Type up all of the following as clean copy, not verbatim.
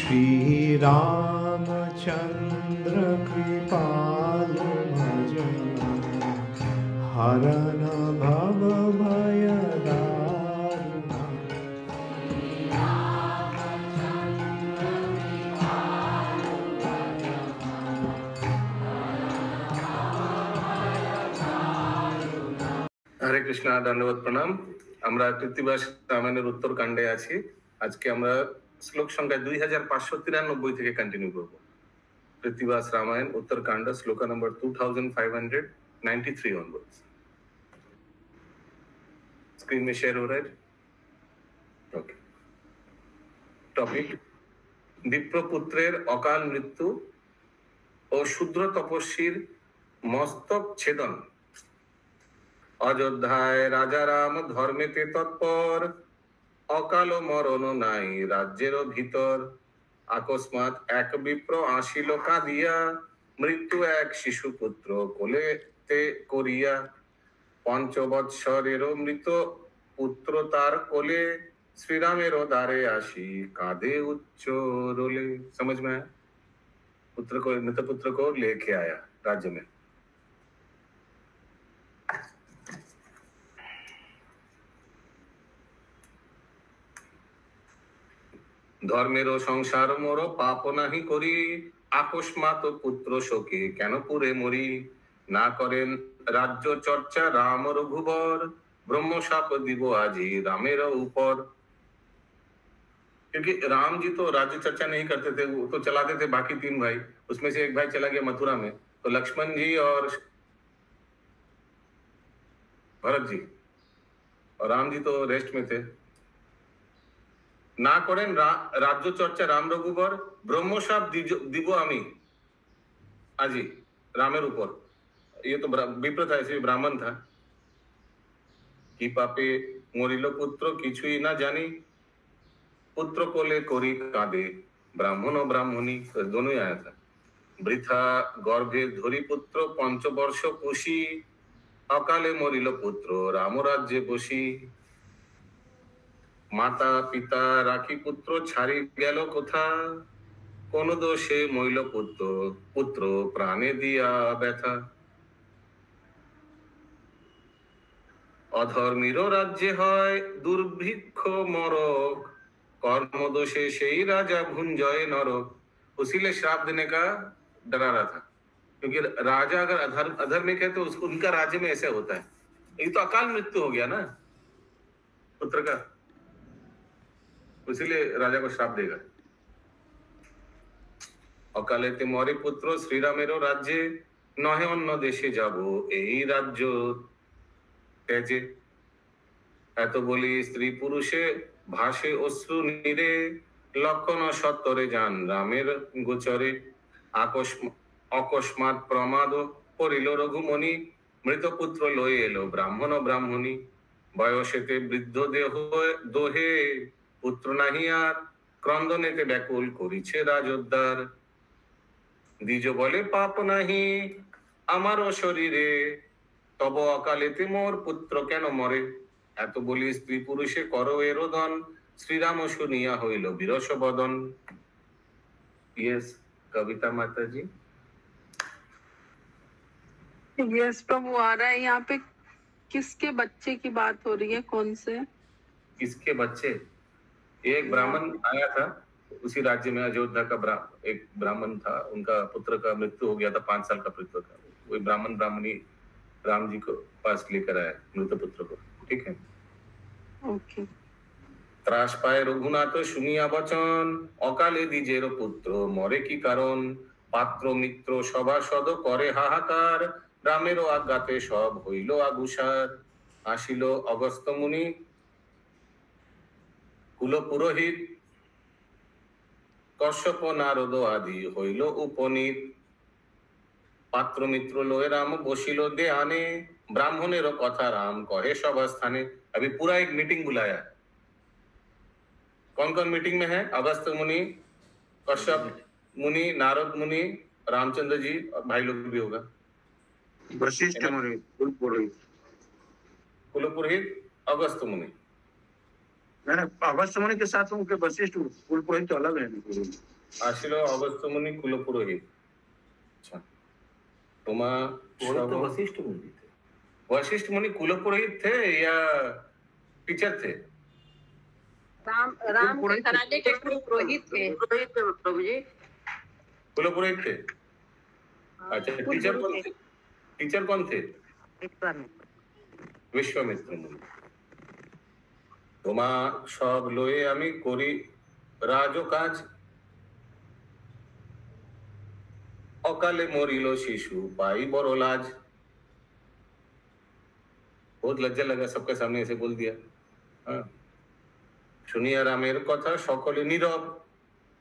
श्री रामचंद्र कृपालु भजन हरन भव भय दारुण। हरे कृष्णा, दंडवत प्रणाम। আমরা কৃত্তিবাস রামায়ণের উত্তরকাণ্ডে আছি। আজকে আমরা শ্লোক সংখ্যা 2593 থেকে কন্টিনিউ করব। কৃত্তিবাস রামায়ণ उत्तरकांड श्लोक नंबर 2593 onwards। स्क्रीन में शेयर हो रहा है? ओके। टॉपिक विप्रपुत्रेर अकाल मृत्यु ও শূদ্র তপস্বীর মস্তক ছেদন। অযোধ্যায় রাজা রাম ধর্মেতে তৎপর, অকাল মরণ নাই রাজ্যের ভিতর। আকস্মাৎ এক বিপ্র আসিল কাঁদিয়া, মৃত্যু এক শিশুপুত্র কোলেতে করিয়া। পঞ্চবৎসরেরও মৃত পুত্র তার কোলে, শ্রীরামেরও দ্বারে আসি কাঁদে উচ্চ রোলে। समझ में आया? पुत्र को, मृत पुत्र को लेके आया राज्य में। ধর্মের সংসার মোর পাপ নাহি করি, আকস্মাৎ পুত্র শোকে কেন পুরে মরি। না করেন রাজ্য চর্চা রাম रघुबर, ब्रह्म शाप দিব আজি रामेर ऊपर। क्योंकि राम जी तो राज्य चर्चा नहीं करते थे, वो तो चलाते थे बाकी तीन भाई। उसमें से एक भाई चला गया मथुरा में, तो लक्ष्मण जी और भरत जी और राम जी तो रेस्ट में थे। ना करें राज्य चर्चा राम रघुबर, ब्रह्मशाप দিব আমি আজি रामेर ऊपर। ये तो विप्र था, ऐसे ब्राह्मण था। कि पापे मरिल पुत्र किछुई ना जानी, पुत्र कोले करी काঁদে ब्राह्मण और ब्राह्मणी, दोनों ही आया था। বৃথা गर्भे धरी पुत्र पंचवर्ष पोषी, अकाले मरिल पुत्र राम राज्ये बसी। माता पिता राखी पुत्र ছাড়ি গেল কোথা, কোন দোষে মইল পুত্র প্রাণে দিয়া ব্যথা। অধর্মীর রাজ্যে হয় দুর্ভিক্ষ মরক, कर्म दोषे সেই राजा भुंजय नरक। उसीलिए श्राप देने का डरा रहा था, क्योंकि राजा अगर अधर्मिक है तो उसको, उनका राज्य में ऐसे होता है। ये तो अकाल मृत्यु हो गया ना पुत्र का, इसीलिए राजा को श्राप देगा। অকালেতে মরে পুত্র শ্রীরামেরও রাজ্যে, নহে অন্য দেশে যাব এই রাজ্য তেজে। এত বলি স্ত্রী পুরুষে ভাসে অশ্রু নীরে, লক্ষণ সত্তরে যান রামের গোচরে। অকস্মাৎ প্রমাদ পড়িল রঘুমণি, মৃত পুত্র লয়ে এলো ব্রাহ্মণ ব্রাহ্মণী। বয়সেতে বৃদ্ধ দেহ দোহে, পুত্র নাহি আর ক্রন্দনেতে ব্যাকুল করিছে রাজোদ্ধার। দ্বিজ বলে পাপ নাহি আমারও শরীরে, তব অকালেতে মোর পুত্র কেন মরে। এত বলি স্ত্রী পুরুষে করো এরোদন, শ্রীরাম শুনিয়া হইল বিরস বদন। यस कविता माता जी। यस प्रभु, आ रहा है। यहाँ पे किसके बच्चे की बात हो रही है? कौन से किसके बच्चे? एक ब्राह्मण आया था उसी राज्य में, अयोध्या का एक ब्राह्मण था, उनका पुत्र का मृत्यु हो गया था, 5 साल का पुत्र था। वही ब्राह्मण ब्राह्मणी राम जी को पास लेकर आया मृत पुत्र को। ठीक है, ओके। ত্রাস পায় রঘুনাথ শুনিয়া বচন, অকালে দ্বিজের পুত্র মরে কি কারণ। পাত্র মিত্র সভাসদ করে হাহাকার, রামেরও আজ্ঞাতে সব হইল আগুসার। আসিল অগস্ত্য মুনি কুল পুরোহিত, কশ্যপ নারদ আদি হইল উপনীত। পাত্র মিত্র লয়ে রাম বসিল দেয়ানে, ब्राह्मणेरो कथा राम कहे सभा स्थाने। अभी पूरा एक मीटिंग बुलाया। कौन कौन मीटिंग में है? अगस्त्य मुनि, कश्यप मुनि, नारद मुनि, रामचंद्र जी और भाई लोग भी होगा। वशिष्ठ मुनि, कुलपुरोहित, अगस्त्य मुनि। अगस्त्य मुनि के साथ उनके वशिष्ठ कुलपुरोहित तो अलग है। আসিল অগস্ত্য মুনি কুলপুরোহিত। अच्छा तुम्हा तो वशिष्ठ मुनि थे। वशिष्ठ मुनि कुलपुरोहित थे या टीचर थे? राम के घराने के पुरोहित थे प्रभु जी। कुलपुरोहित थे। अच्छा टीचर कौन थे? टीचर कौन थे? विश्वामित्र मुनि। তোমা সব লয়ে আমি করি রাজকাজ, অকালে মরিল শিশু পাই বড় লাজ। बहुत लज्जा लगा, सबके सामने ऐसे बोल दिया। শুনিয়া রামের কথা সকলে নীরব,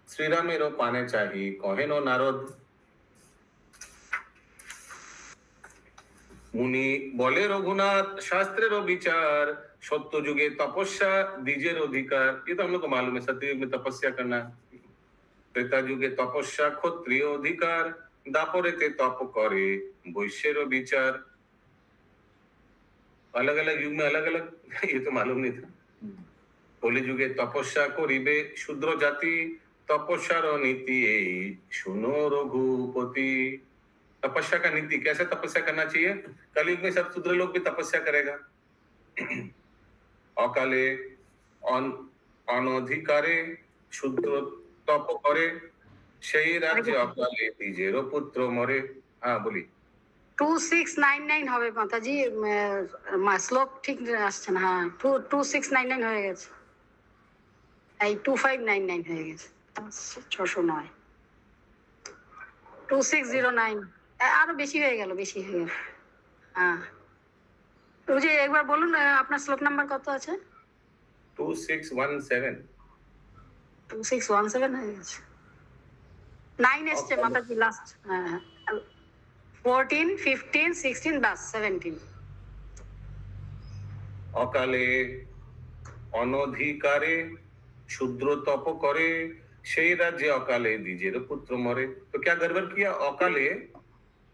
শ্রীরামেরও পানে চাহি কহেন নারদ। মুনি বলে রঘুনাथ शास्त्रेरो विचार, सत्य युगे तपस्या द्विजेर अधिकार। ये तो हम लोग को मालूम है, सत्य युग में तपस्या करना। त्रेता युगे तपस्या क्षत्रिय अधिकार, दापरेते तप करे वैश्येर विचार। अलग अलग युग में अलग अलग, ये तो मालूम नहीं था। कलि युगे तपस्या करिबे शूद्र जाति, तपस्यार नीति এই শুনো रघुपति। तपस्या का नीति, कैसे तपस्या करना चाहिए? कलयुग में सब शूद्र लोग भी तपस्या करेगा। अकाले अनधिकारे शूद्र तप करे, সেই রাজ্যে অকালে দ্বিজের পুত্র মরে। হ্যাঁ বলি। 2699 হবে মাতাজি, শ্লোক ঠিক আসছে না। হ্যাঁ 2699 হয়ে গেছে, এই 2599 হয়ে গেছে, 609 2609 আরো বেশি হয়ে গেল, বেশি হয়ে গেল। হ্যাঁ প্রভুজি একবার বলুন আপনার শ্লোক নাম্বার কত আছে? 2617 2617 হয়ে গেছে, 9 এসছে মাতাজি লাস্ট। হ্যাঁ 14 15 16 বাস 17। অকালে অনধিকারে शूद्र तप करे, সেই রাজ্যে অকালে দ্বিজের পুত্র মরে। तो क्या गड़बड़ किया? অকালে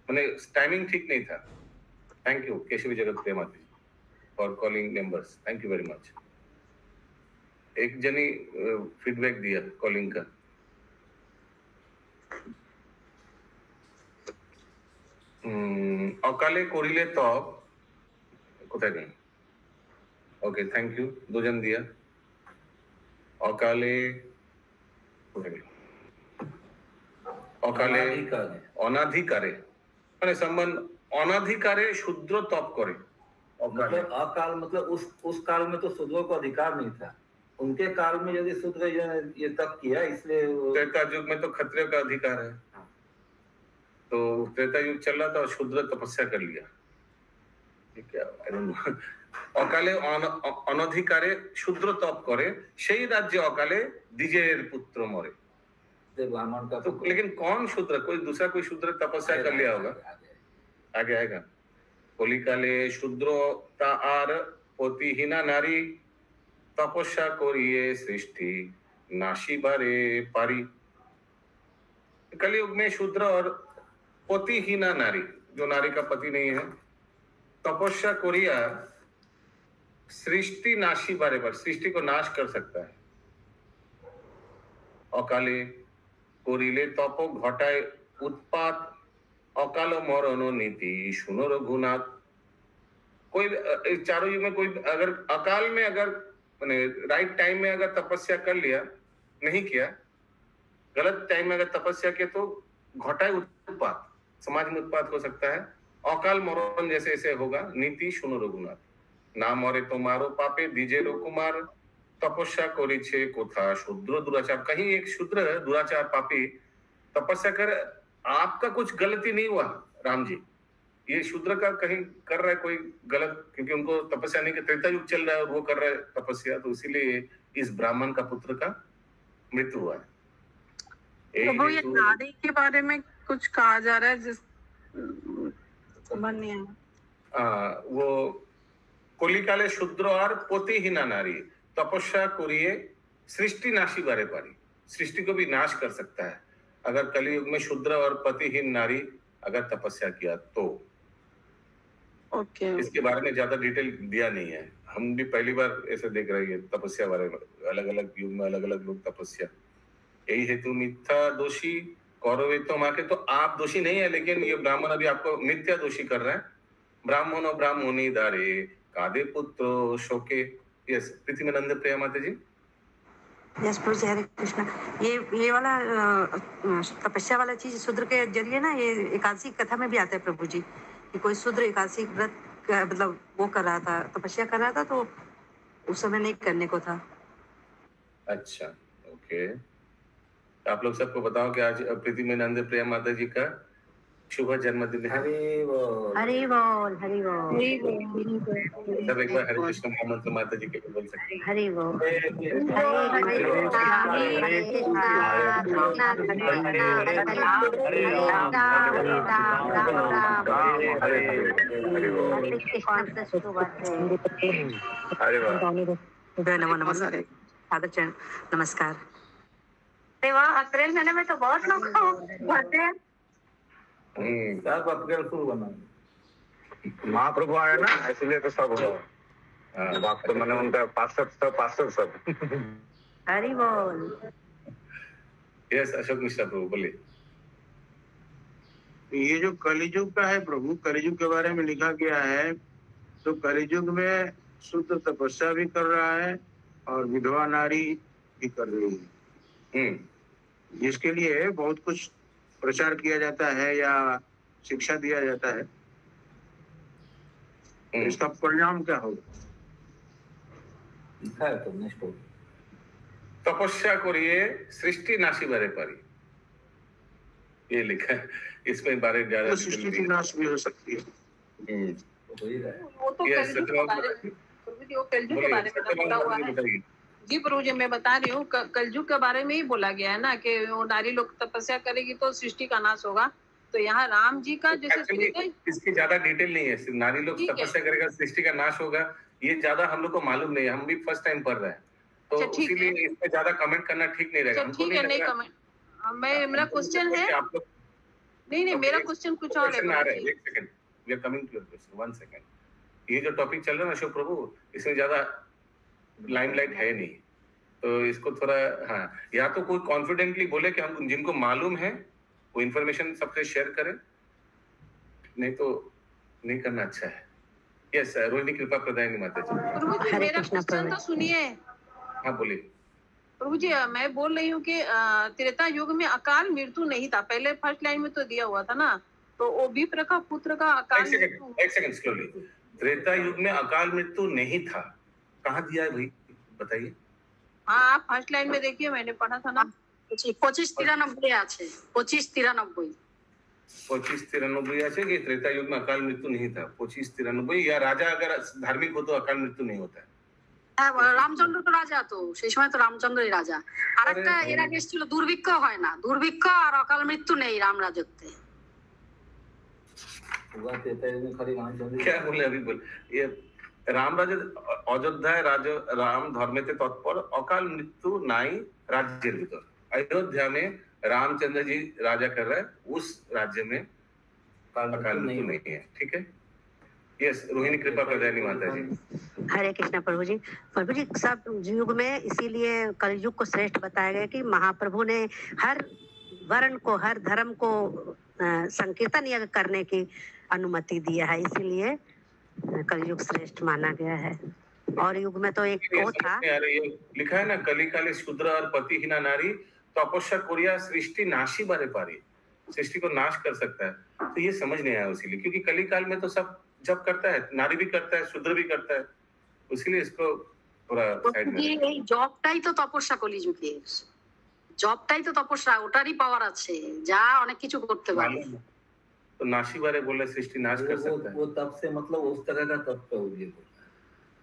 মানে टाइमिंग ठीक नहीं था। Thank you Keshavi Jagat Premati for calling members, thank you very much. एक जनी फीडबैक दिया कॉलिंग का। অকালে করিলে তপ, কোথায় গেল? ওকে থ্যাংক ইউ, দুজন দিয়া। অকালে অকালে অনাধিকারে মানে সম্বন্ধ অনাধিকারে শূদ্র তপ করে। मतलब अकाल मतलब उस काल में तो शूद्रों को अधिकार नहीं था, उनके काल में यदि शूद्र ये तप किया, इसलिए त्रेता युग में तो क्षत्रिय का अधिकार है। तो त्रेता युग चल रहा था और शूद्र तपस्या कर लिया। क्या অকালে অনধিকারে শূদ্র তপ করে, সেই রাজ্যে অকালে দ্বিজের পুত্র মরে। तो लेकिन कौन शूद्र? कोई दूसरा कोई शूद्र तपस्या कर लिया होगा, आगे आएगा। কলিকালে শূদ্র তার পতিহীনা নারী, তপস্যা করিয়ে সৃষ্টি নাশিবারে পারি। कलयुग में शूद्र और पतिहीना नारी, जो नारी का पति नहीं है, तपस्या कोरिया सृष्टि नाशी बारे पर, सृष्टि को नाश कर सकता है। अकाले करिले तप घटाए उत्पात, अकाल मरण नीति सुनो रघुनाथ। कोई चारों युग में कोई अगर अकाल में अगर मैंने राइट टाइम में अगर तपस्या कर लिया, नहीं किया, गलत टाइम में अगर तपस्या किया तो घटाए उत्पात, समाज में उत्पात हो सकता है। अकाल मरण जैसे ऐसे होगा। नीति सुनो रघुनाथ। ना मरे तो मारो पापे द्विजेरो कुमार, तपस्या करिछे कोथा शूद्र दुराचार। कहीं एक शूद्र दुराचार पापी तपस्या कर, आपका कुछ गलती नहीं हुआ राम जी, ये शूद्र का कहीं कर रहा है कोई गलत, क्योंकि उनको तपस्या नहीं, त्रेता युग चल रहा है और वो कर रहा है तपस्या, तो इसीलिए इस ब्राह्मण का पुत्र का मृत्यु हुआ है। प्रभु ये नारी के बारे में कुछ कहा जा रहा है जिस वो কলিকালে শূদ্র আর পতিহীনা नारी तपस्या करिए सृष्टि नाशी बारे पारी, सृष्टि को भी नाश कर सकता है अगर कलयुग में शूद्र और पतिहीन नारी अगर तपस्या किया तो। इसके बारे में ज्यादा डिटेल दिया नहीं है, हम भी पहली बार ऐसे देख रहे हैं तपस्या बारे में। अलग अलग युग में अलग अलग लोग तपस्या। यही हेतु मिथ्या दोषी कौरवे तो माँ के, तो आप दोषी नहीं है, लेकिन ये ब्राह्मण अभी आपको मिथ्या दोषी कर रहे हैं। ब्राह्मणो ब्राह्मणी दारे कादे पुत्र शोके। यस, प्रीतिमानंद प्रिया माता जी। यस प्रभु जी, हरे कृष्णा। ये वाला तपस्या वाला चीज शूद्र के जरिए ना, ये एकादशी कथा में भी आता है प्रभु जी, कि कोई शूद्र एकादशी व्रत मतलब वो कर रहा था, तपस्या कर रहा था, तो उस समय नहीं करने को था। अच्छा, ओके। आप लोग सबको बताओ कि आज प्रीतिमानंद प्रिया माता जी का शुभ जन्मदिन है। हरि बोल। हरि बोल, हरि बोल। सब एक बार हरे कृष्ण महामंत्र माता जी के बोल सकते हैं। हरि बोल। नमस्कार फादर चरण, नमस्कार। अरे वाह, अप्रैल महीने में तो बहुत लोग बढ़ते हैं। सब अप्रैल फूल बना। महाप्रभु आए ना, इसलिए तो सब हो बात, तो मैंने उनका पार्षद सब। हरि बोल। यस, अशोक मिश्रा प्रभु बोलिए। ये जो कलियुग का है प्रभु, कलियुग के बारे में लिखा गया है, तो कलियुग में शुद्ध तपस्या भी कर रहा है और विधवा नारी भी कर रही है, जिसके लिए बहुत कुछ प्रचार किया जाता है या शिक्षा दिया जाता है। इसका परिणाम क्या होगा? लिखा है तो नेक्स्ट हो। तपस्या करिए सृष्टि नाशी बारे पारी, ये लिखा है। इसमें बारे ज्यादा तो सृष्टि की नाश भी हो सकती है। हो ही रहा है। वो तो कलयुग के बारे में, प्रभु जी वो कलयुग के बारे में बोला हुआ है। जी प्रभु जी, मैं बता रही हूँ, कलयुग के बारे में ही बोला गया है ना, कि वो नारी लोग तपस्या करेगी तो सृष्टि का नाश होगा। तो यहाँ राम जी का जैसे इसकी ज्यादा डिटेल नहीं है, सिर्फ नारी लोग तपस्या करेगा सृष्टि का नाश होगा, ये ज्यादा हम लोग को मालूम नहीं है, हम भी फर्स्ट टाइम पढ़ रहे हैं, तो इसीलिए इस पे ज्यादा कमेंट करना ठीक नहीं रहेगा। ठीक है, नहीं कमेंट। मेरा क्वेश्चन है, आप लोग नहीं मेरा क्वेश्चन कुछ और है। एक second, we are coming to your question, one second. ये जो टॉपिक चल रहा है ना अशोक प्रभु, इसमें ज्यादा लाइमलाइट है नहीं, तो इसको थोड़ा, हाँ, या तो कोई कॉन्फिडेंटली बोले कि हम जिनको मालूम है वो इन्फॉर्मेशन सबसे शेयर करें, नहीं तो नहीं करना अच्छा है। यस, रोहिणी कृपा प्रदायनी माता जी। प्रभु जी मेरा क्वेश्चन तो सुनिए। हाँ बोलिए। प्रभु जी मैं बोल रही हूँ कि त्रेता युग में अकाल मृत्यु नहीं था, पहले फर्स्ट लाइन में तो दिया हुआ था ना, तो वो विप्र का पुत्र का अकाल मृत्यु। एक सेकंड स्लोली। त्रेता युग में अकाल मृत्यु नहीं था, कहाँ दिया है भाई बताइए। हाँ, आप फर्स्ट लाइन में देखिए, मैंने पढ़ा था ना। 2593 আছে, 2593। 2593 আছে कि त्रेता युग में अकाल मृत्यु नहीं था। 2593, या राजा अगर धार्मिक हो तो अकाल मृत्यु नहीं होता है। রামচন্দ্র তো রাজা, তো সেই সময় তো রামচন্দ্রই রাজা। আর একটা এর আগে ছিল দুর্ভিক্ষ, হয় না দুর্ভিক্ষ আর অকাল মৃত্যু নেই রাম রাজত্বে। क्या बोले अभी बोल, ये राम राजा अयोध्या राम धर्मेते तत्पर अकाल मृत्यु नाई राज्य भीतर। अयोध्या में रामचंद्र जी राजा कर रहे हैं, उस राज्य में अकाल मृत्यु नहीं है। ठीक है, यस, रोहिणी कृपा प्रदायनी माता जी। हरे कृष्णा प्रभु जी। प्रभु जी सब युग में इसीलिए कलयुग को श्रेष्ठ बताया गया कि महाप्रभु ने हर वर्ण को, हर धर्म को संकीर्तन यज्ञ करने की अनुमति दिया है, इसीलिए कलयुग श्रेष्ठ माना गया है। और युग में तो एक वो था, लिखा है ना, कली काले शूद्र और पतिहीना नारी तपस्या कोरिया सृष्टि नाशी बारे पारी, सृष्टि को नाश कर सकता है। तो ये समझ नहीं आया इसीलिए, क्योंकि कली काल में तो सब जब करता है, नारी भी करता है, शूद्र भी करता है, इसीलिए इसको थोड़ा साइड में। এই জবটাই তো তপস্যা কলিযুগে, জবটাই তো তপস্যা, ওটারই পাওয়ার আছে, যা অনেক কিছু করতে পারে। तो नाशी बारे बोले सृष्टि नाश कर सकता है। वो तप से मतलब उस तरह का तप का उल्लेख होता है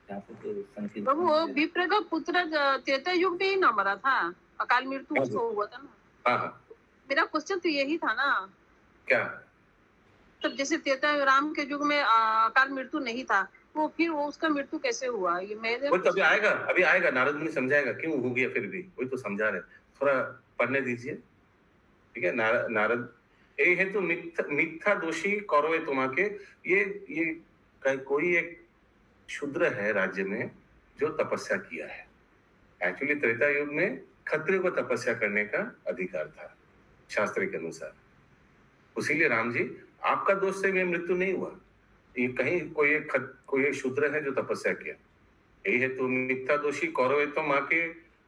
यहाँ पे, तो संकीर्तन। प्रभु वो विप्र का पुत्र त्रेता युग में ही ना मरा था, अकाल मृत्यु उसको हुआ था ना। हाँ, मेरा क्वेश्चन तो यही था ना, क्या तब जैसे त्रेता राम के युग में अकाल मृत्यु नहीं था, वो फिर वो उसका मृत्यु कैसे हुआ? ये मेरे वो तो अभी आएगा नारद मुनि समझाएगा क्यों हो गया, फिर भी वही तो समझा रहे, थोड़ा पढ़ने दीजिए। ठीक है, नारद ये हेतु मिथ्या दोषी कौरवे तुम्हाके, ये कोई एक शूद्र है राज्य में जो तपस्या किया है। एक्चुअली त्रेता युग में क्षत्रिय को तपस्या करने का अधिकार था शास्त्र के अनुसार। उसीलिए राम जी आपका दोष से भी मृत्यु नहीं हुआ। ये कहीं कोई एक शूद्र है जो तपस्या किया। यही है तो मिथ्या दोषी करो तो माँ के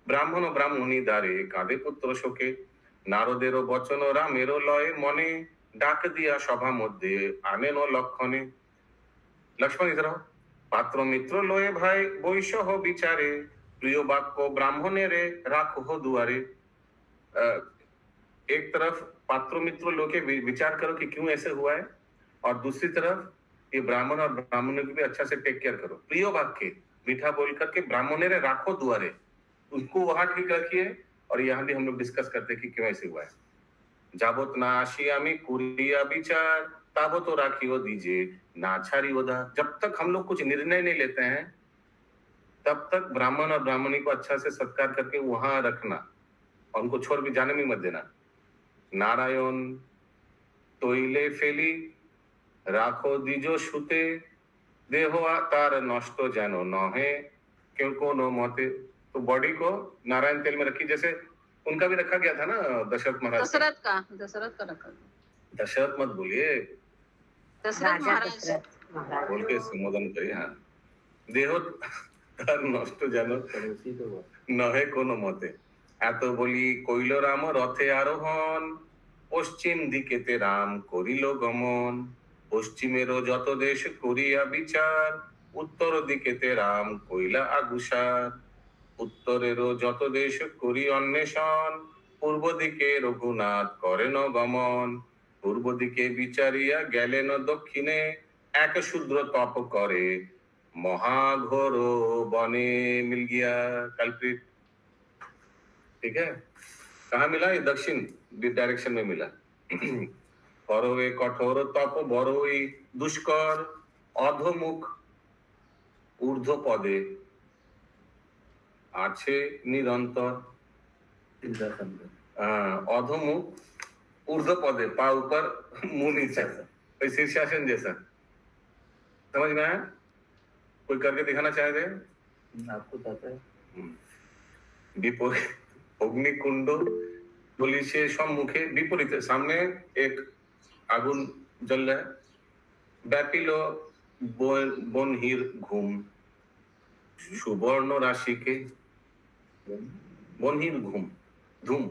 ब्राह्मण ब्राह्मणी दारे कादे पुत्र शोके नारदेरो बचन रामेरो लय मने डाक दिया सभा मध्य आने नो लक्षणे। लक्ष्मण इधर पात्र मित्र लये भाई वैश्य हो विचारे प्रिय वाक्य ब्राह्मणे रे राखो हो दुआरे। एक तरफ पात्र मित्र लोग के विचार करो कि क्यों ऐसे हुआ है, और दूसरी तरफ ये ब्राह्मण और ब्राह्मणों की भी अच्छा से टेक केयर करो। प्रिय वाक्य मीठा बोल करके ब्राह्मणे रे राखो दुआरे, उनको वहां ठीक रखिए। और यहाँ भी हम लोग डिस्कस करते हैं कि क्यों ऐसे हुआ है। जाबत ना आशियामी कुरिया विचार ताबो तो राखियो दीजिए ना छारी ओदा। जब तक हम लोग कुछ निर्णय नहीं लेते हैं तब तक ब्राह्मण और ब्राह्मणी को अच्छा से सत्कार करके वहां रखना और उनको छोड़ भी जाने में मत देना। नारायण तोइले फेली राखो दीजो सुते देहो तार नष्ट जानो नहे क्यों को नो मते। तो बॉडी को नारायण तेल में रखी, जैसे उनका भी रखा गया था ना दशरथ महाराज। दशरथ का रखा। दशरथ मत बोलिए, दशरथ महाराज बोल के संबोधन करिए। हाँ, देहो तार नष्ट जानो नहे कोनो मते। এত বলি কইল রাম রথে আরোহণ পশ্চিম দিকেতে রাম করিল গমন পশ্চিমেরও যত দেশ করিয়া বিচার উত্তর দিকেতে রাম কইলা আগুসার উত্তরেরও যত দেশ করি অন্বেষণ পূর্ব দিকে রঘুনাথ করেন গমন পূর্ব দিকে বিচারিয়া গেলেন দক্ষিণে এক শূদ্র তপ করে महाघोर बने मिल गया कल्प्रिट। ठीक है, कहाँ मिला? ये दक्षिण डायरेक्शन में मिला। परवे कठोर तप बरोई दुष्कर अधोमुख ऊर्ध्व पदे आछे निरंतर। अधोमुख ऊर्ध्व पदे, पा ऊपर मुंह नीचे, शीर्षासन जैसा। समझ में आया? कोई करके दिखाना चाह रहे हैं? आपको पता है অগ্নিকুণ্ড বলিছে সম্মুখে বিপরীতে সামনে এক আগুন জ্বল ব্যাপিল বনহির ঘুম সুবর্ণ রাশিকে বনহির ঘুম ধুম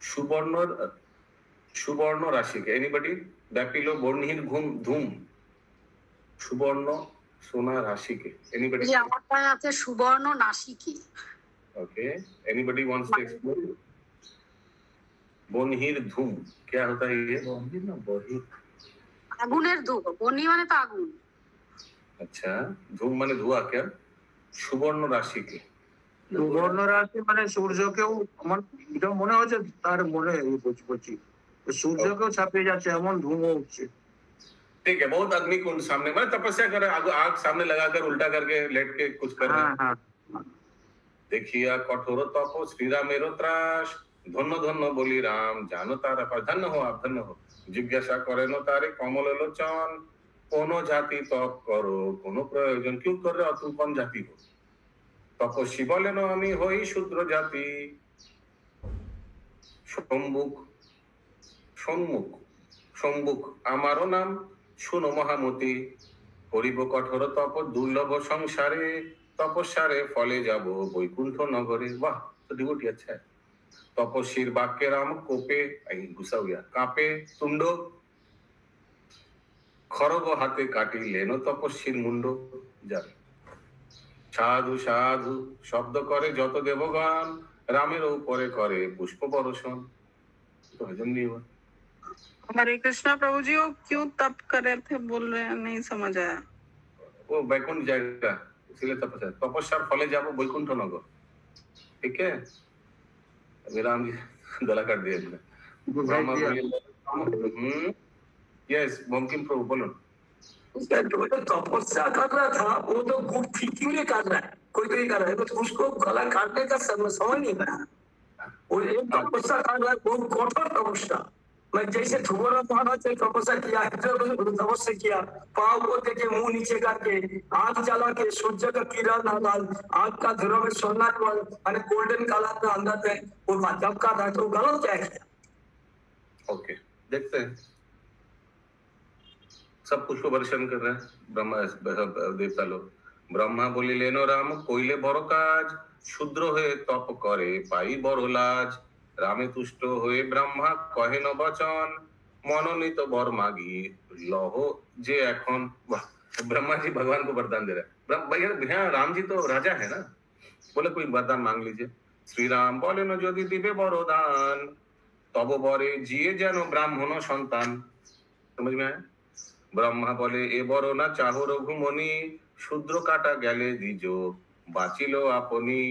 সুবর্ণ রাশিকে। এনিবডি? ব্যাপিল বনহির ঘুম ধুম সুবর্ণ সোনা রাশিকে। এনিবডি? জি, আমার পায়ে আছে সুবর্ণ নাসিকে। Okay, anybody wants to explore? বনহির ধুম क्या होता है? ये बहिर ना बहिर, আগুনের ধূপ। বনি মানে তো আগুন। अच्छा, ধুম মানে ধোঁয়া। क्या? সুবর্ণ রাশি के সুবর্ণ রাশি মানে সূর্যকেও আমার এটা মনে হচ্ছে তার মনে বলছি সূর্যকেও ছাপিয়ে যাচ্ছে এমন ধুমো উঠছে। ठीक है, बहुत अग्निकुंड सामने, मतलब तपस्या कर रहे, आग सामने लगाकर उल्टा करके लेट के कुछ कर रहे हैं। देखिया कठोर तप श्री रामेरो त्रास धन्य धन्य बोली राम जानो तारा पर। धन्य हो आप, धन्य हो। जिज्ञासा करेन तारे कमल लोचन कोनो जाति तप करो कोनो प्रयोजन क्यों कर रहे हो, तुम कौन जाति हो? तपस्वी बोले नो हमी होई शूद्र जाति। সম্মুখ আমারও নাম শুনো মহামতি করিব কঠোর তপ দুর্লভ সংসারে তপস্যারে ফলে যাব বৈকুণ্ঠ নগরে। वाह, तो डिवोटी अच्छा है। तपस्वीर वाक्य राम कोपे गुस्सा हो गया कापे तुंडो खरग हाथे काटी लेनो तपस्वीर मुंडो जाবে। সাধু সাধু শব্দ করে যত দেবগণ রামের উপরে করে পুষ্প বর্ষণ। तो हजम नहीं हुआ। हरे कृष्णा प्रभु जी, वो क्यों तप कर रहे थे बोल रहे हैं, नहीं समझ आया। वो बैकुंठ जाएगा इसलिए तपस्या, तपस्यार फले जाबो बैकुंठ नगर। ठीक है, अभी राम जी गला काट दिया। यस, बंकिम प्रभु बोलो। उसका जो तपस्या कर रहा था वो तो गुड थिंकिंग में कर रहा है, कोई तो ही कर रहा है, बस उसको गला काटने का समय नहीं मिला। वो एक तपस्या कर रहा है, बहुत कठोर तपस्या। मैं जैसे ध्रुव महाराज ने तपस्या किया, तपस्या किया, पाँव को देके मुंह नीचे करके, आग जला के, सूर्य का किरण आग का ध्रुव में सोना गोल्डन कलर का अंदर है, वो जब कर रहा है तो गलत क्या है? ओके, देखते हैं। सब पुष्प वर्षण कर रहे हैं ब्रह्मा देवता लोग। ब्रह्मा बोले लेनो राम कोइले बड़ काज, शूद्र হয়ে তপ করে পাই বড় লাজ। রামে তুষ্ট হয়ে ব্রহ্মা কহে ন বচন, মনোনীত बर मागी लह जे এখন। ब्रह्मा जी भगवान को वरदान दे रहे हैं। भैया राम जी तो राजा है ना, बोले कोई वरदान मांग लीजिए। श्री राम बोले न यदि दिबे बरदान, तब बरे जिए जेन ब्राह्मण सन्तान। समझ में आया? ब्रह्मा बोले ए बड़ ना चाहो रघुमणि, शूद्र काटा गेले द्विज बाचिलो आपनी।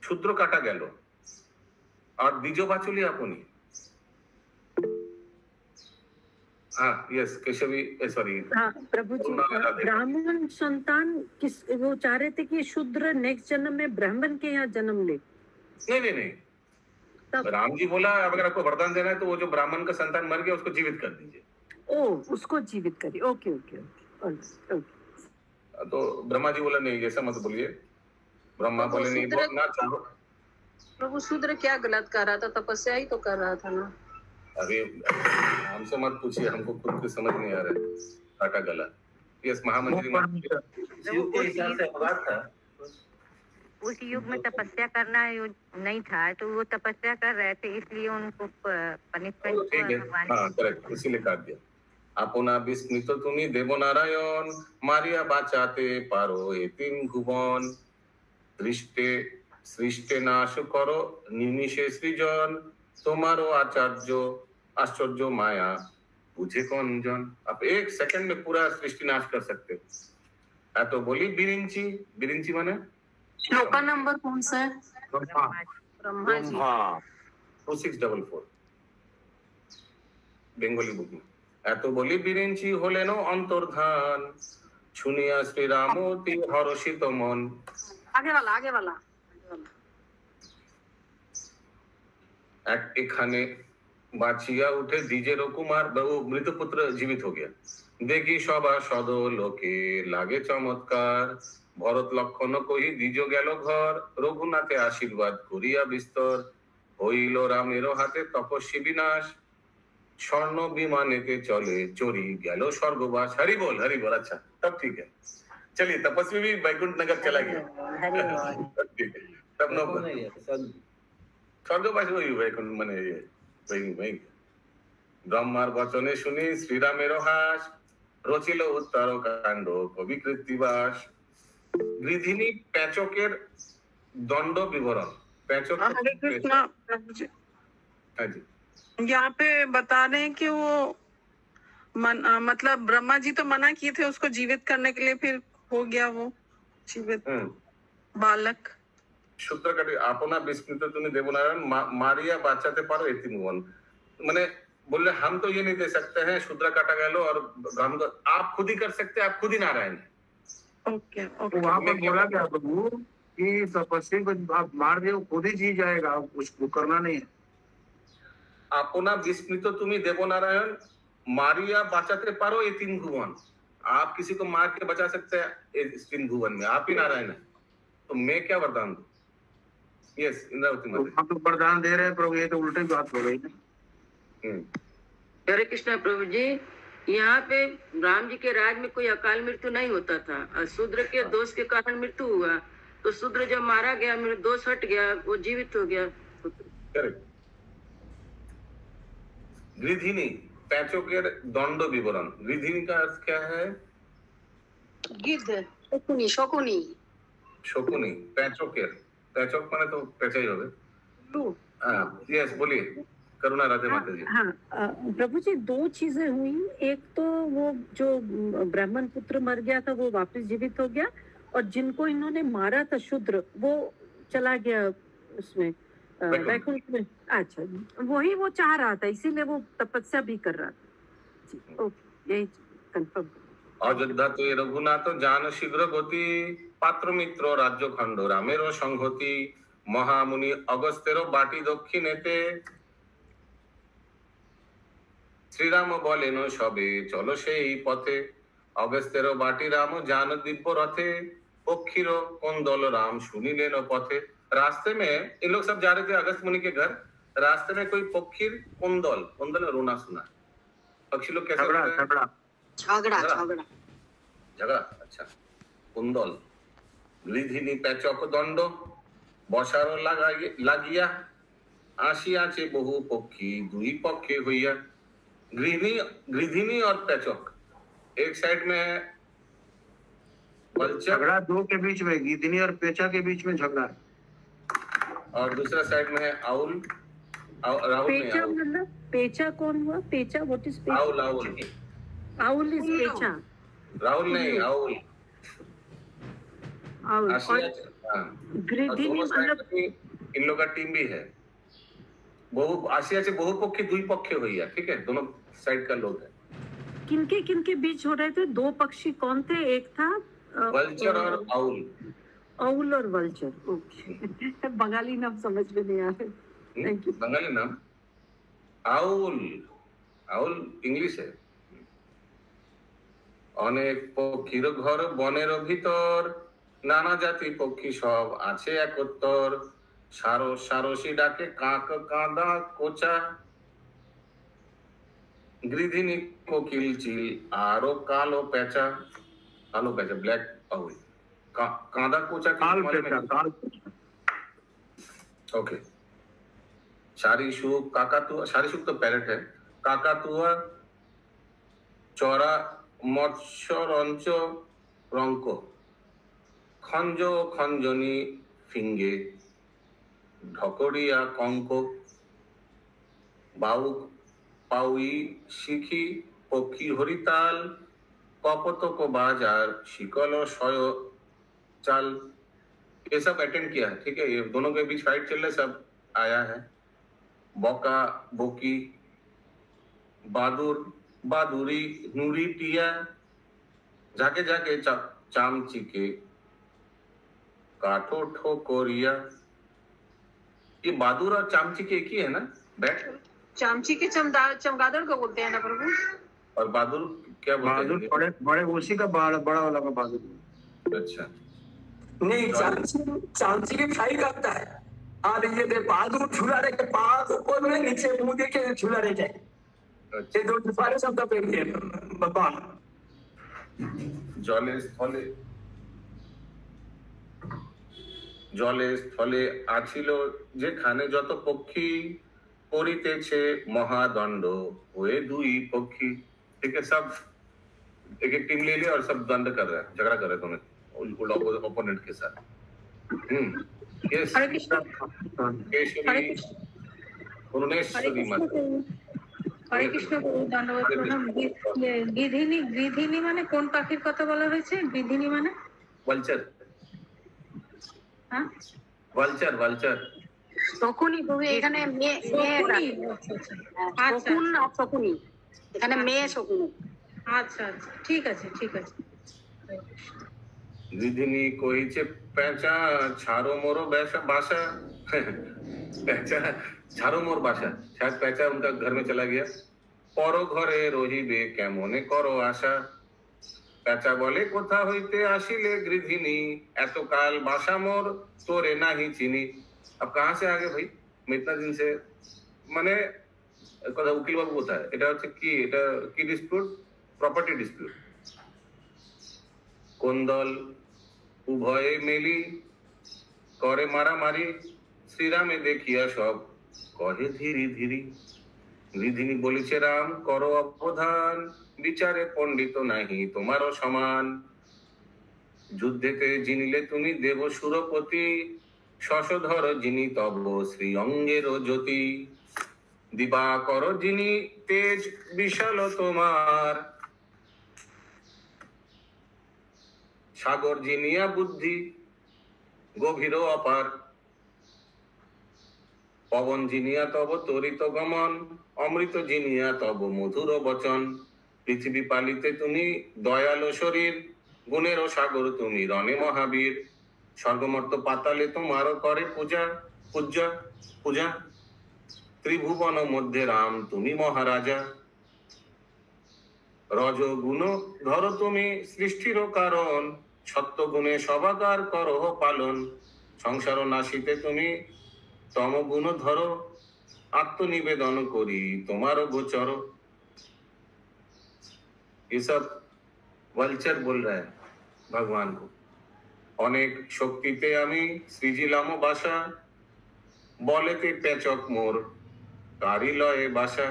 शूद्र काटा गेल और द्विज बाचिली आपनी। हाँ यस केशवी सॉरी। हाँ प्रभु जी, ब्राह्मण संतान किस वो चाह रहे थे कि शूद्र नेक्स्ट जन्म में ब्राह्मण के यहाँ जन्म ले। नहीं राम जी बोला अगर आपको वरदान देना है तो वो जो ब्राह्मण का संतान मर गया उसको जीवित कर दीजिए। ओ उसको जीवित करिए। Okay okay okay. तो ब्रह्मा जी बोला नहीं ऐसा मत बोलिए। ब्रह्मा बोले नहीं बोलना चाहो। प्रभु शूद्र क्या गलत कर रहा था? तपस्या ही तो कर रहा था ना। अरे हमसे मत पूछिए, हमको खुद की समझ नहीं आ रहा है काटा गला। यस महामंत्री युग के हिसाब से बात था। उस युग में तपस्या करना नहीं था तो वो तपस्या कर रहे थे, इसलिए उनको पनिशमेंट। हाँ करेक्ट, इसीलिए काट दिया। अपना विस्मित तुमी देवनारायण, मारिया बाचाते पारो ए तीन भुवन। दृष्टे सृष्टे नाश करो निमिषे सृजन, तुम्हारो आश्चर्य माया बुझे कौन जन। आप एक सेकंड में पूरा सृष्टि नाश कर सकते हो। तो बोली बिरिंची। बिरिंची माने श्लोका नंबर कौन सा है? ब्रह्मा जी 2644 बेंगली बुक में। এত বলি বিরিঞ্চি হলেন অন্তর্ধান, শুনিয়া শ্রীরাম অতি হর্ষিত মন। आगे वाला এক এখানে বাঁচিয়া উঠে দ্বিজের কুমার, বহু মৃতপুত্র জীবিত हो गया। দেখি সবা সদ লোকে লাগে চমৎকার, ভরত লক্ষণ কহি দ্বিজ গেল ঘর। রঘুনাথে আশীর্বাদ করিয়া বিস্তর, হইল রামের হাতে তপস্বী বিনাশ। स्वर्ण विमानेते चले चोरी गैलो स्वर्गवास। हरि बोल अच्छा तब ठीक है। चलिए तपस्वी भी वैकुंठ नगर चला गया। तब नो स्वर्गवास वही वैकुंठ मने वही। ब्रह्मार वचने सुनी श्रीरामेर हास, रचिल उत्तर कांड कवि कृतिबास। गृधिनी पैचकेर दंड विवरण। पैचक हरे कृष्णा प्रभु जी। हाँ जी, यहाँ पे बता रहे हैं कि वो मतलब ब्रह्मा जी तो मना किए थे उसको जीवित करने के लिए, फिर हो गया वो जीवित बालक। सूत्र काटे अपना विस्मित तुम देवनारायण मारिया बाचाते पारो एती मुवन। माने बोले हम तो ये नहीं दे सकते हैं, शूद्र काटा गया लो और ब्राह्मण आप खुद ही कर सकते हैं, आप खुद ही नारायण हैं। ओके वहां पर बोला गया प्रभु कि तपस्वी को आप मार दे खुद ही जी जाएगा, उसको करना नहीं है। अपना विस्मित तुम्ही देवनारायण मारिया बचाते पारो ये तीन भुवन। आप किसी को मार के बचा सकते हैं इस तीन भुवन में, आप ही नारायण है। तो मैं क्या वरदान दूं? यस इंद्रावती माता आप तो वरदान दे रहे हैं प्रभु, ये तो उल्टे बात हो रही है। हरे कृष्णा प्रभु जी, यहाँ पे राम जी के राज में कोई अकाल मृत्यु नहीं होता था। शूद्र के दोष के कारण मृत्यु हुआ, तो शूद्र जब मारा गया मेरा दोष हट गया, वो जीवित हो गया। करेक्ट। गृधिनी पैचकेर दंड विवरण। गृधिनी का अर्थ क्या है? गिद्ध, शकुनी। शकुनी पैचकेर, पैचक माने तो पैचा ही होगा। यस बोलिए करुणा राधे माता जी। हाँ प्रभु जी, दो चीजें हुई। एक तो वो जो ब्राह्मण पुत्र मर गया था वो वापस जीवित हो गया, और जिनको इन्होंने मारा था शूद्र वो चला गया उसमें वैकुंठ में। अच्छा वही वो चाह रहा था, इसीलिए वो तपस्या भी कर रहा था। ओके यही कंफर्म। अयोध्या तो रघुनाथ जान शीघ्र गति, पात्र मित्र राज्य खंड रामेर संहति। महामुनि अगस्तेर बाटी दक्षिणेते। শ্রীরাম বলেন সবে চলো সেই পথে, অগস্তের বাটি রাম जान दिव्य रथे, पक्षीर कुंदल राम सुनिलेन पथे। रास्ते में इन लोग सब जा रहे थे अगस्त मुनि के घर, रास्ते में कोई पक्षीर कुंदल, कुंदल रोना सुना। पक्षी लोग कैसे झगड़ा झगड़ा, अच्छा। कुंदल গৃধিনী পেচক দণ্ড, বসার লাগিয়া, আসিয়াছে বহু পক্ষী দুই পক্ষে হইয়া। गृधिनी और पेचक एक साइड में है वल्चर, झगड़ा दो के बीच में, गिदनी और पेचा के बीच में झगड़ा, और दूसरा साइड में है आउल। राहुल नहीं, पेचा मतलब पेचा कौन हुआ? पेचा व्हाट इज पेचा? आउल आउल आउल इज पेचा। राहुल नहीं, आउल आउल। गृधिनी मतलब इन लोग का टीम भी है। बहु आसिया से बहु पक्षी दुई पक्षे हुई है, ठीक है, दोनों साइड का लोग है। किनके किनके बीच हो रहे थे? दो पक्षी कौन थे? एक था वल्चर और आउल। आउल और वल्चर, ओके। बंगाली नाम समझ में नहीं आ रहे। Thank you. बंगाली नाम आउल, आउल इंग्लिश है। অনেক পক্ষীর ঘর বনের ভিতর, নানা জাতি পক্ষী সব আছে একত্তর। সারসী ডাকে কাক কাঁদা কোচা, গৃধিনী কোকিল চিল আরো কালো পেঁচা। কালো পেঁচা ব্ল্যাক আউল, কাঁদা কোচা ओके। शारीसुक काकातुआ, शारीसुक तो पैरेट है। काकातुआ चौरा मत्स्य रंच रंक, खंज खंजनी फिंगे, ढकोड़िया कंक, बाउक पाउई शिखी पक्षी हरिताल, कपतक बाजार शिकल शय चाल। ये सब अटेंड किया, ठीक है। ये दोनों के बीच फाइट चल रहा, सब आया है। बका बोकी, बादुर बादुरी, नूरी टिया, जाके जाके चामची के काठो ठोकोरिया। ये बहादुर और चामची के एक ही है ना? बैठ चामची के चमगादड़ को बोलते हैं ना प्रभु। और बहादुर क्या बोलते हैं? बड़े बड़े उसी का बड़ा वाला का बहादुर। अच्छा नहीं, चामची के फ्राई करता है। और ये बहादुर झूला रहे के पास ऊपर में, नीचे मुंह देके झूला रह जाए। ये दो सारे शब्द पे बाबा। জলে স্থলে জলে স্থলে আছিল যেখানে যত পক্ষী, করিতেছে মহাদণ্ড ওए दुई पक्षी। ठीक है, सब एक एक टीम ले लिया और सब दंड कर रहा है, झगड़ा कर रहे हैं दोनों ओपोनेंट के साथ। यस, केशरी भुवनेश्वरी माता। হরে কৃষ্ণ, ধন্যবাদ প্রণাম। গৃধিনী মানে কোন পাখির কথা বলা হয়েছে? গৃধিনী মানে वल्चर। হ্যাঁ, वल्चर वल्चर শকুনি প্রভু, এখানে মেয়ে শকুন আর শকুনি, এখানে মেয়ে শকুনি। আচ্ছা আচ্ছা, ঠিক আছে ঠিক আছে। গৃধিনী কহিছে পেঁচা ছাড়ো মোর बासा। पैचा झारो मोर बासा, शायद पैचा उनका घर में चला गया। परो घरे रहिबे केमने करो आशा। पैचा बोले कोथा हইতে आसिले गृधिनी, एतो काल बासा मोर तोरे नाही चिनी। अब कहां से आ गए भाई? मैं इतना दिन से মানে কথা উকিল বাবু কোথায়? এটা হচ্ছে কি, এটা কি ডিসপিউট? Property dispute. কোন্দল উভয়ে মিলি করে মারামারি, শ্রীরামে দেখিয়া সব কহে ধীরে ধীরে। গৃধিনী বলিছে রাম করো অবধান, বিচারে পণ্ডিত নাহি তোমারও সমান। যুদ্ধেতে জিনিলে তুমি দেব সুরপতি, শশধর যিনি তব শ্রী অঙ্গের জ্যোতি। দিবা কর যিনি তেজ বিশাল তোমার, সাগর জিনিয়া বুদ্ধি গভীর অপার। পবন জিনিয়া তব তরিত গমন, অমৃত জিনিয়া তব মধুর বচন। পৃথিবী পালিতে তুমি দয়ালো শরীর, গুণেরও সাগর তুমি রণে মহাবীর। স্বর্গমর্ত পাতালে তোমারও করে পূজা পূজা পূজা। ত্রিভুবন মধ্যে রাম তুমি মহারাজা। রজগুণ ধরো তুমি সৃষ্টির কারণ, সত্য গুণে সবাকার করো পালন। সংসার নাশিতে তুমি তম গুণ ধরো, আত্মনিবেদন করি তোমার গোচর। ये सब वल्चर बोल रहा है भगवान को। অনেক শক্তিতে আমি সৃজিলাম বাসা, বলেতে পেচক মোর তারি লয়ে বাসা।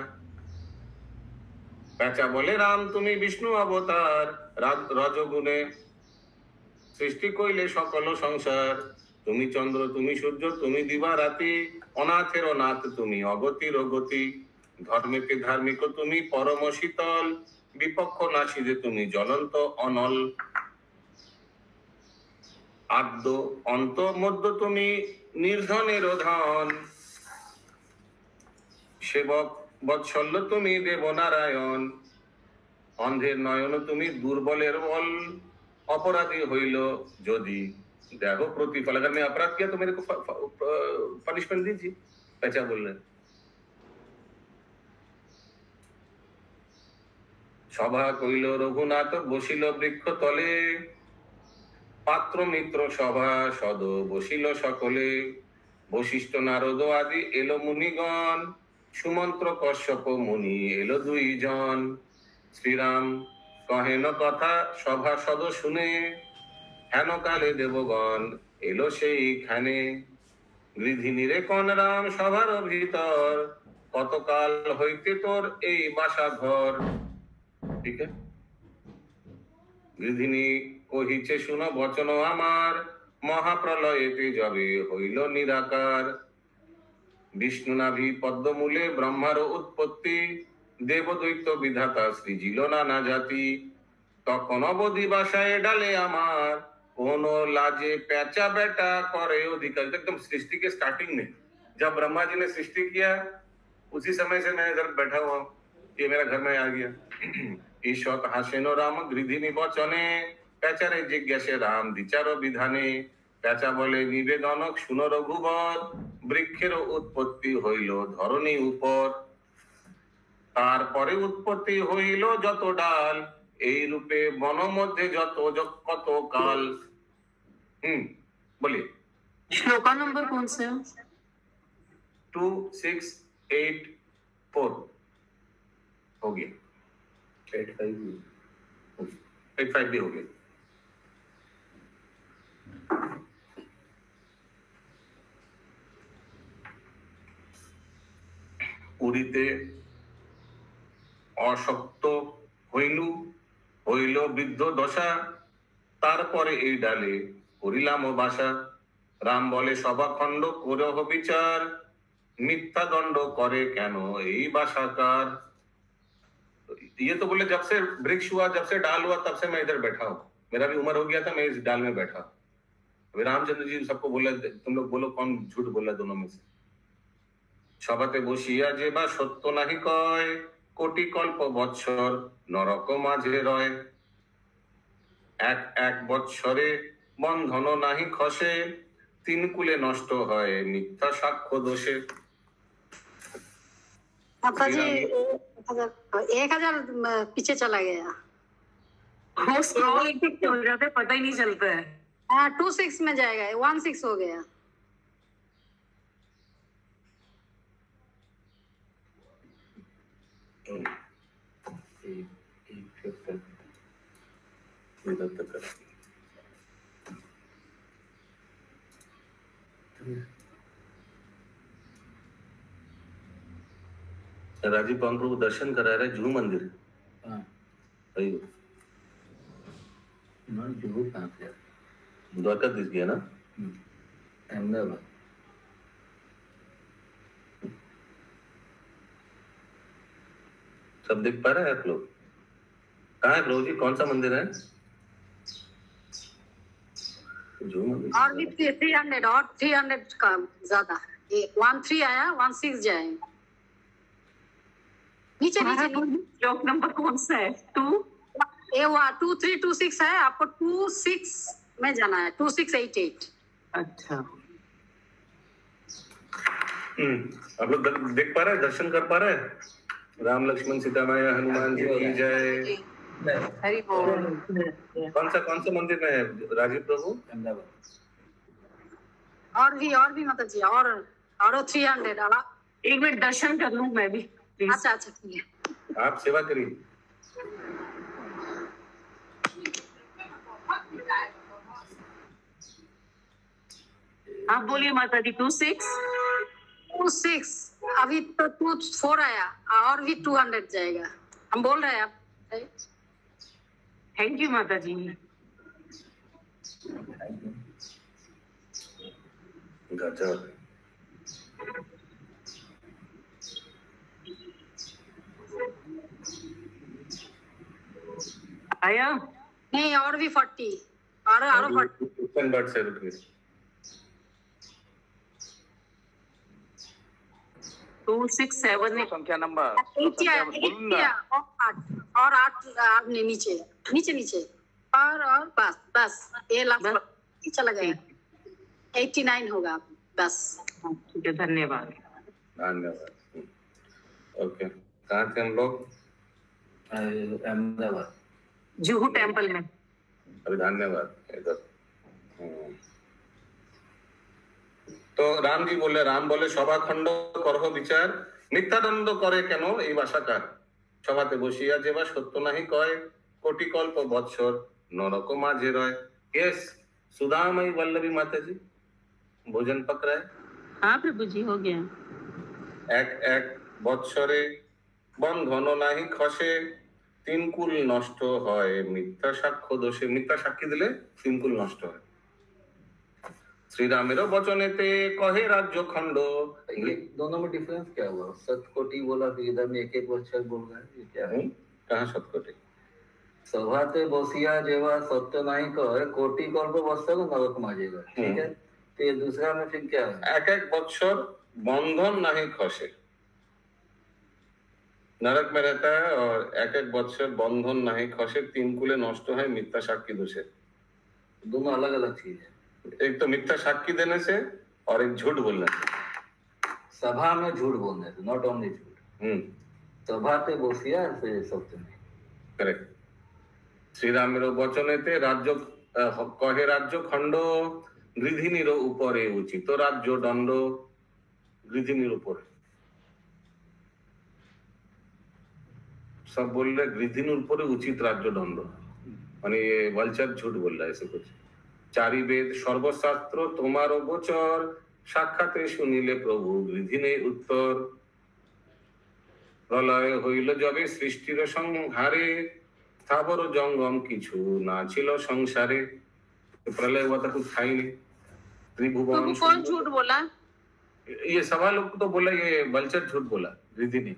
পেঁচা বলে রাম তুমি বিষ্ণু অবতার, রজগুণে সৃষ্টি কইলে সকল সংসার। তুমি চন্দ্র তুমি সূর্য তুমি দিবা রাতি, অনাথের অনাথ তুমি অগতির অগতি। ধর্মেতে ধার্মিক তুমি পরম শীতল, বিপক্ষ নাশিদে তুমি জ্বলন্ত অনল। আদ্য অন্ত মধ্য তুমি নির্ধনের ধন, সেবক বৎসল্য তুমি দেবনারায়ণ। অন্ধের নয়ন তুমি দুর্বলের বল, অপরাধী হইল যদি দেখো प्रतिफल। अगर मैं अपराध किया तो मेरे को पनिशमेंट दीजिए, ऐसा बोल रहे। সভা কইল রঘুনাথ বসিল বৃক্ষ তলে, পাত্র মিত্র সভা সদ বসিল সকলে। বশিষ্ঠ নারদ আদি এলো মুনিগণ, সুমন্ত্র কশ্যপ মুনি এলো দুইজন। শ্রীরাম কহেন কথা সভা সদ শুনে, হেন কালে দেবগণ এলো সেইখানে। গৃধিনীরে কন রাম সভার ভিতর, কতকাল হইতে তোর এই বাসা ঘর। ঠিক আছে, গৃধিনী কহিছে শুনো বচন আমার, মহাপ্রলয়েতে যাবে হইল নিরাকার। বিষ্ণু নাভি পদ্মমূলে ব্রহ্মার উৎপত্তি, দেবদৈত্য বিধাতা সৃজিল নানা জাতি। তখন অবধি বাসায় ডালে আমার, কোন लाजे पैचा बेटा करे अधिकार। एकदम सृष्टि के स्टार्टिंग में जब ब्रह्मा जी ने सृष्टि किया, उसी समय से मैं इधर बैठा हुआ, ये मेरा घर में आ गया। ईश्वर हासेनो राम गृधिनी बचने, पैचारे जिज्ञासे राम विचारो विधाने। पैचा बोले निवेदनक শুনো রঘুবর, বৃক্ষের উৎপত্তি হইল ধরণী উপর। তারপরে উৎপত্তি হইল যত ডাল, এই রূপে বন মধ্যে যত কত কাল। बोलिए। श्लोका नंबर कौन सा है? 2684 हो गया। 85 भी हो गया। পুরীতে অশক্ত হইলু, হইল বৃদ্ধ দশা, তারপরে এই ডালে করিলাম বাসা। রাম বলে সভাখণ্ড করহ বিচার, মিথ্যা দণ্ড করে কেন এই বাসাকার। ये तो बोले जब से वृक्ष हुआ, जब से डाल हुआ, तब से मैं इधर बैठा हूँ। मेरा भी उम्र हो गया था, मैं इस डाल में बैठा। अभी रामचंद्र जी सबको बोला, तुम लोग बोलो कौन झूठ बोला दोनों में से। সভাতে বসিয়া যে বা সত্য নাহি কয়, কোটি কল্প বৎসর নরক মাঝে রয়। এক এক বৎসরে বন্ধন নাহি খসে, তিন কুলে নষ্ট হয় মিথ্যা সাক্ষ্য দোষে। आपका जी 1000 पीछे चला गया। वो स्क्रॉल हो जाता है, पता ही नहीं चलता है। हाँ 26 में जाएगा, 16 हो गया। राजीव पवन प्रभु दर्शन करा रहे जुहू मंदिर। जुहू कहाँ पे? द्वारका दिस गया ना, अहमदाबाद। सब देख पा रहे हैं आप लोग? कहाँ है प्रभु जी, कौन सा मंदिर है? जुहू मंदिर। और भी 300 और 300 का ज्यादा। ये 13 आया, 16 जाएगा। नीचे नीचे श्लोक नंबर कौन सा है? 2 ये 2326 है, आपको 26 में जाना है। 2688। अच्छा, आप लोग देख पा रहे हैं, दर्शन कर पा रहे हैं? राम लक्ष्मण सीता मैया हनुमान जी की जय। हरि बोल। कौन सा मंदिर में है राजीव प्रभु? और भी मतलब जी और 300। एक मिनट दर्शन कर लूं मैं भी। अच्छा ठीक है, आप सेवा करिए। आप बोलिए माता जी। 26 अभी तो 24 आया और भी 200 जाएगा। हम बोल रहे हैं आप। थैंक यू माता जी। गजब। आया नहीं, और भी 40 और 40 बट से रुक गए। 267 में संख्या नंबर 80 और 8 नीचे और बस ये लास्ट चला गया। 89 होगा बस। ठीक है, धन्यवाद। ओके, कहाँ थे हम लोग? अहमदाबाद जुहू टेम्पल में। अभी धन्यवाद। इधर तो राम जी बोले, राम बोले सभा खंड करह विचार मिथ्या द्वंद्व करे কেন এই ভাষাকার সভাতে বসিয়া যেবা সত্য নাহি কয় কোটি কল্প বৎসর নরক মাঝে রয়। यस सुदामई वल्लभी माता जी, भोजन पक रहा है? हाँ प्रभु जी, हो गया। এক বৎসরে বন্ধন নাহি খসে তিন কুল নষ্ট হয় মিথ্যা সাক্ষ্য দোষে। মিথ্যা সাক্ষী দিলে তিন কুল নষ্ট হয়। श्रीरामेरो वचनेते कहे राज्य खंड। ये दोनों में डिफरेंस क्या हुआ? सतकोटि बोला फिर इधर में एक वर्ष बोल रहा है, ये क्या है? कहाँ सतकोटि? सभाते बसिया जेवा सत्य नहीं कहे कोटि कल्प बत्सर नरक माजेगा। ठीक है, तो ये दूसरा में फिर क्या है? एक बत्सर बंधन नहीं खसे नरक में रहता है, और एक बत्सर बंधन नहीं खसे तीन कुले नष्ट है मिथ्या साक्षी दोषे। दोनों अलग अलग चीज है। एक तो मिथ्या साक्षी देने से और एक झूठ बोलने से। सभा में झूठ बोलने से, नॉट ओनली झूठ। सभा ते बसिया से सत्य नहीं। करेक्ट। श्रीरामेरो वचनेते राज्य कहे राज्य खंड गृहिणीर उपरे उचित राज्य दंड। गृहिणीर उपरे सब बोल रहे गृहिणीर उपरे उचित राज्य दंड, माने ये वल्चर झूठ बोल रहा है ऐसे कुछ। चारि वेद सर्वशास्त्र तुम्हारो गोचर साक्षाते सुनिले प्रभु गृहिणी उत्तर। प्रलय हইল যবে সৃষ্টির সংহারে स्थावर जंगम किछु ना छिलो संसारे। प्रलय हुआ था कुछ था ही नहीं। त्रिभुवन कौन झूठ बोला? ये सवा लोग तो बोला, ये वल्चर झूठ बोला गृहिणी।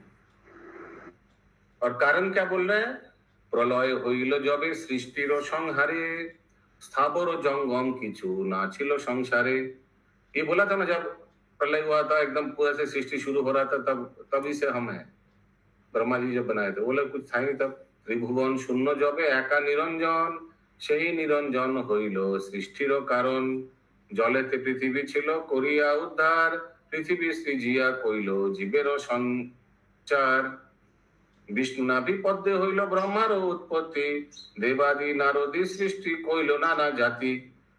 और कारण क्या बोल रहे हैं? प्रलय हইল যবে सृष्टिर संहारे स्थावर जंगम किछु ना छिलो संसारे। ये बोला था ना, जब प्रलय हुआ था एकदम पूरा से सृष्टि शुरू हो रहा था, तभी से हम हैं। ब्रह्मा जी जब बनाए थे बोले कुछ था ही नहीं तब। त्रिभुवन शून्य जबे एका निरंजन সেই নিরঞ্জন হইল সৃষ্টির কারণ। জলেতে পৃথিবী ছিল করিয়া উদ্ধার পৃথিবী সৃজিয়া কইল জীবের সঞ্চার। বিষ্ণু নাভি পদ্মে হইল ব্রহ্মার उत्पत्ति देवादि नारदी सृष्टि কইল नाना जाति।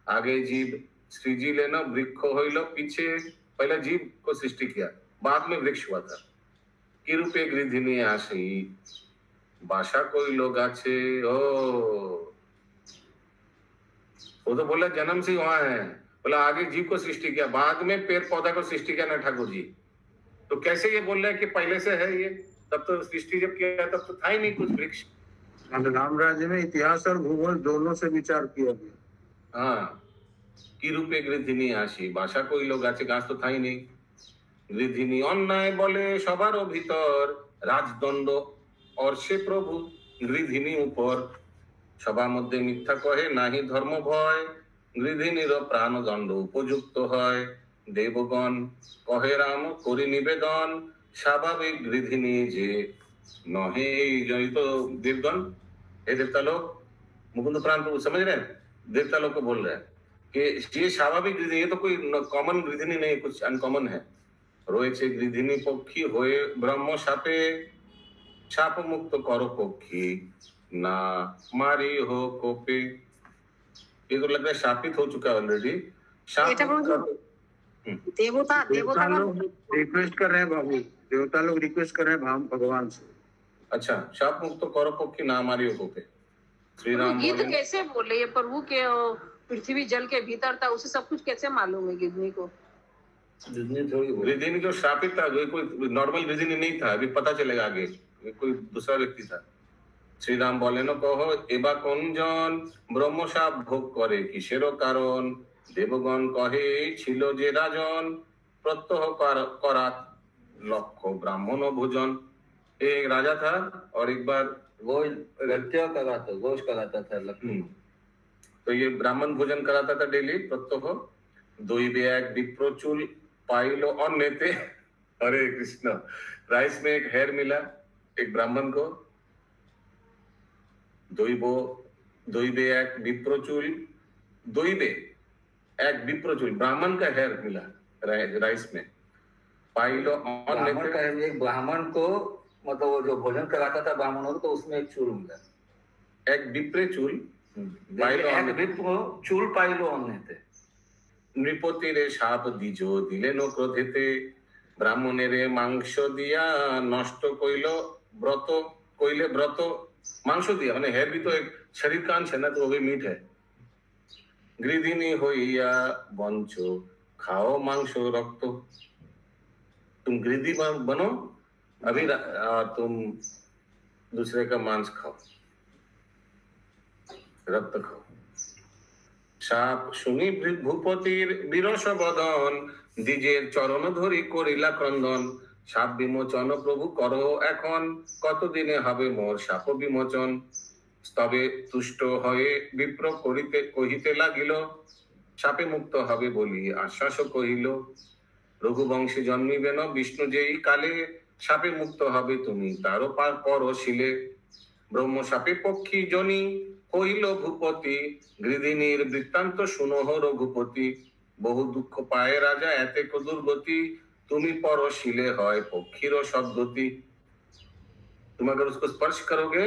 आगे जीव सृजिलेन वृक्ष हইল पीछे। पहले जीव को सृष्टि किया, बाद में वृक्ष हुआ था। की रूपे गृहिणी आसी बासा कइल गाछे। ओ वो तो बोला जन्म से वहां है, बोला आगे जीव को सृष्टि किया, बाद में पेड़ पौधा को सृष्टि किया ना ठाकुर जी। तो कैसे ये बोल रहे हैं कि पहले से है ये? तब तो सृष्टि जब किया तब तो था ही नहीं कुछ वृक्ष। राम राज्य में इतिहास और भूगोल दोनों से विचार किया गया। हाँ, की रूपे गृहिणी आसी बासा कोई लोग गाছে, गाছ तो था ही नहीं। गृहिणी अन्याय बोले सबार भीतर राजदंड और से प्रभु गृहिणी ऊपर। सभा मध्य मिथ्या कहे नाही धर्म भय गृहिणीर प्राण दंड उपयुक्त है। देवगण कहे राम करी निवेदन स्वाभाविक गृहिणी जे नहे। तो देवगण, हे देवता लोग, मुकुंद प्राण प्रभु समझ रहे हैं, देवता लोग को बोल रहे हैं कि ये स्वाभाविक गृहिणी, ये तो कोई कॉमन गृहिणी नहीं, कुछ अनकॉमन है। रोएছে गृहिणी पक्षी होए ब्रह्म सापे शाप मुक्त करो पक्षी ना मारी हो कोपे। ये तो लग रहा है शापित हो चुका है ऑलरेडी। देवता लोग रिक्वेस्ट कर रहे हैं बाबू, देवता लोग रिक्वेस्ट कर रहे हैं भगवान से। अच्छा, शाप मुक्त करो पक्षी ना मारी हो कोपे। श्री राम गीत कैसे बोले ये प्रभु के पृथ्वी जल के भीतर था, उसे सब कुछ कैसे मालूम है गिदनी को? गिदनी जो शापित था वो कोई नॉर्मल गिदनी नहीं था, अभी पता चलेगा आगे, कोई दूसरा व्यक्ति था। श्री राम बोले न कहो एबा कोनজন ब्रह्म शाप भोग करे किसेरो कारण देवगण कहे छिलो जे राजन प्रत्यह करात लक्ष्य ब्राह्मण भोजन। एक राजा था और एक बार गोश कराता था लक्ष्मी। तो ये ब्राह्मण भोजन कराता था डेली प्रत्यह। दुई बैग विप्रचुल पाइलो अन्यते। हरे कृष्ण। राइस में एक हेयर मिला एक ब्राह्मण को। दुई एक विप्रचुल ब्राह्मण का हेयर मिला राइस में। पाइलो अन्यते। एक ब्राह्मण को मतलब वो जो भोजन कराता था ब्राह्मणों को, तो उसमें एक चूल मिला। एक विप्रे चूल चूल पाइलो अन्यते। নৃপতি রে সাপ দ্বিজ দিলেন ক্রোধেতে ব্রাহ্মণেরে মাংস দিয়া নষ্ট কইলে ব্রত मांस दिया मैंने हेयर भी तो एक शरीर का अंश है ना, तो वो भी मीट है। गृहिणी होइया बंचो खाओ मांस रक्त। तुम गृहिणी बनो अभी तुम दूसरे का मांस खाओ रक्त खाओ। সাপ শুনি ভূপতির বিরস বদন দ্বিজের চরণ ধরি করিলা ক্রন্দন। সাপ বিমোচন প্রভু করো এখন কতদিনে হবে মোর সাপ বিমোচন। তবে তুষ্ট হয়ে বিপ্র কহিতে লাগিল সাপে মুক্ত হবে বলি আশ্বাস কহিল। রঘুবংশে জন্মিবেন বিষ্ণু যেই কালে সাপে মুক্ত হবে তুমি তারও পরশিলে। ব্রহ্ম সাপে পক্ষী জনি হইল ভূপতি গৃহিণীর বৃত্তান্ত শুনহ রঘুপতি। বহু দুঃখ পায় রাজা এতে দুর্গতি তুমি পরশিले হয় पक्षीरो सद्गति। तुम अगर उसको स्पर्श करोगे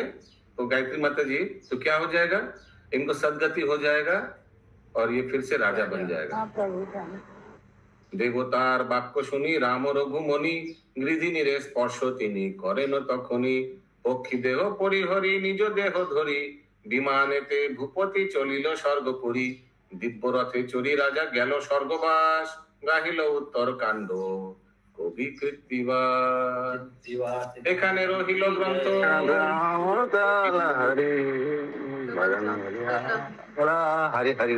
तो गायत्री माता जी तो क्या हो जाएगा, इनको सद्गति हो जाएगा और ये फिर से राजा बन जाएगा। देवतार वाक्य শুনি রাম রঘুমনি গৃহিণী রে স্পর্শ তিনি করেন তখনই। পক্ষী দেহ পরিহরি নিজ দেহ ধরি বিমানেতে ভূপতি চলিল স্বর্গপুরী। দিব্য রথে চড়ি রাজা গেল স্বর্গবাস গাহিল উত্তর কাণ্ড কবি কৃত্তিবাস। এখানে রহিল গ্রন্থ। हरि हरि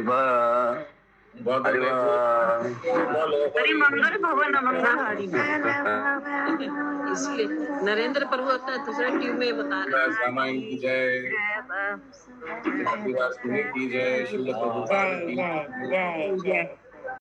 हरि मंगल भवन मंगल हरि। इसलिए नरेंद्र प्रभु अपना दूसरा ट्यूब में बता रहे हैं। रामायण की जय, की जय, शिल प्रभुपाद की जय।